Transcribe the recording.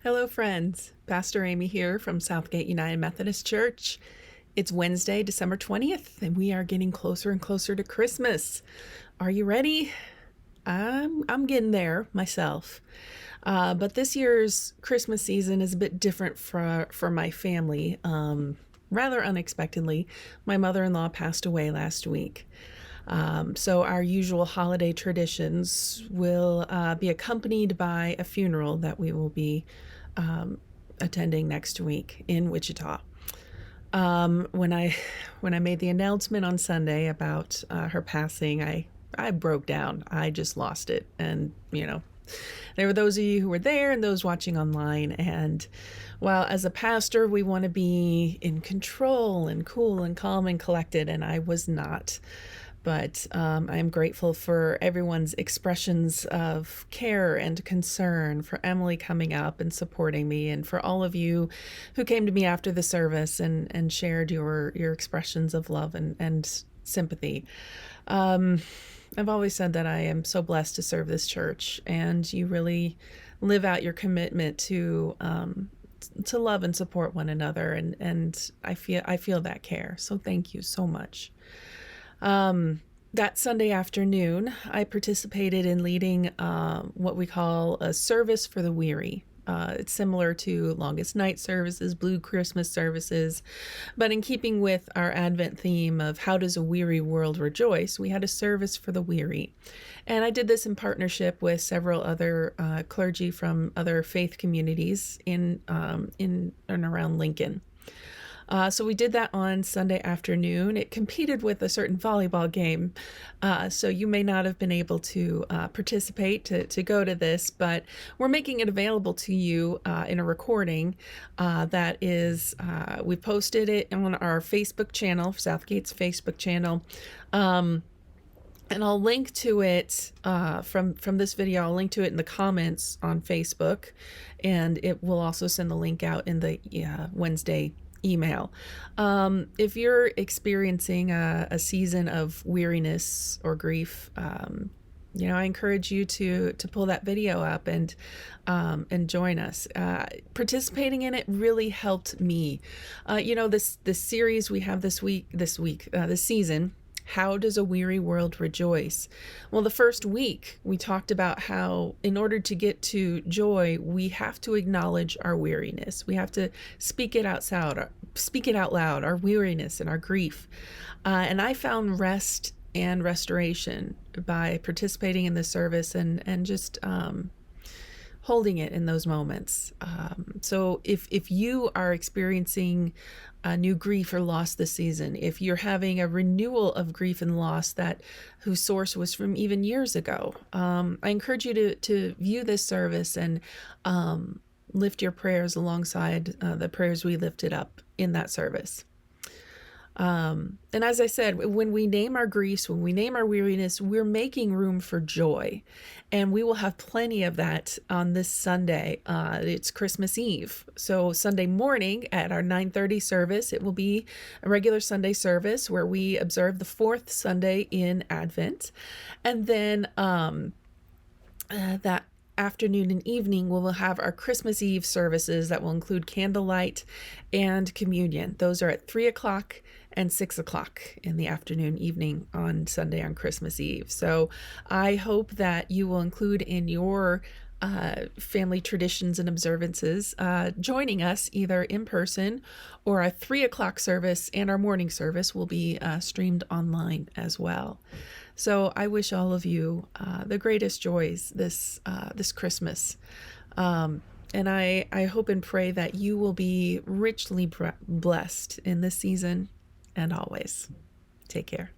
Hello, friends. Pastor Amy here from Southgate United Methodist Church. It's Wednesday, December 20th, and we are getting closer and closer to Christmas. Are you ready? I'm getting there myself. But this year's Christmas season is a bit different for my family. Rather unexpectedly, my mother-in-law passed away last week. So our usual holiday traditions will be accompanied by a funeral that we will be attending next week in Wichita. When I made the announcement on Sunday about her passing, I broke down. I just lost it, and there were those of you who were there and those watching online. And while as a pastor we want to be in control and cool and calm and collected, and I was not. But I'm grateful for everyone's expressions of care and concern, for Emily coming up and supporting me, and for all of you who came to me after the service and shared your expressions of love and sympathy. I've always said that I am so blessed to serve this church, and you really live out your commitment to love and support one another, and I feel that care. So thank you so much. That Sunday afternoon, I participated in leading what we call a service for the weary. It's similar to Longest Night services, Blue Christmas services, but in keeping with our Advent theme of how does a weary world rejoice, we had a service for the weary. And I did this in partnership with several other clergy from other faith communities in and around Lincoln. So we did that on Sunday afternoon. It competed with a certain volleyball game. So you may not have been able to participate to go to this, but we're making it available to you in a recording that is, we posted it on our Facebook channel, Southgate's Facebook channel. And I'll link to it from this video. I'll link to it in the comments on Facebook, and it will also send the link out in the Wednesday email. If you're experiencing a season of weariness or grief, I encourage you to pull that video up and join us. Participating in it really helped me. This series we have this season. How does a weary world rejoice? Well, the first week we talked about how in order to get to joy, we have to acknowledge our weariness. We have to speak it out loud, our weariness and our grief. And I found rest and restoration by participating in the service and just holding it in those moments. So if you are experiencing a new grief or loss this season, if you're having a renewal of grief and loss whose source was from even years ago, I encourage you to view this service and lift your prayers alongside the prayers we lifted up in that service. And as I said, when we name our griefs, when we name our weariness, we're making room for joy. And we will have plenty of that on this Sunday. It's Christmas Eve. So Sunday morning at our 9:30 service, it will be a regular Sunday service where we observe the fourth Sunday in Advent. And then that afternoon and evening, we will have our Christmas Eve services that will include candlelight and communion. Those are at 3 o'clock and 6 o'clock in the afternoon, evening on Sunday on Christmas Eve. So I hope that you will include in your family traditions and observances joining us either in person, or our 3 o'clock service and our morning service will be streamed online as well. So I wish all of you the greatest joys this Christmas. And I hope and pray that you will be richly blessed in this season and always. Take care.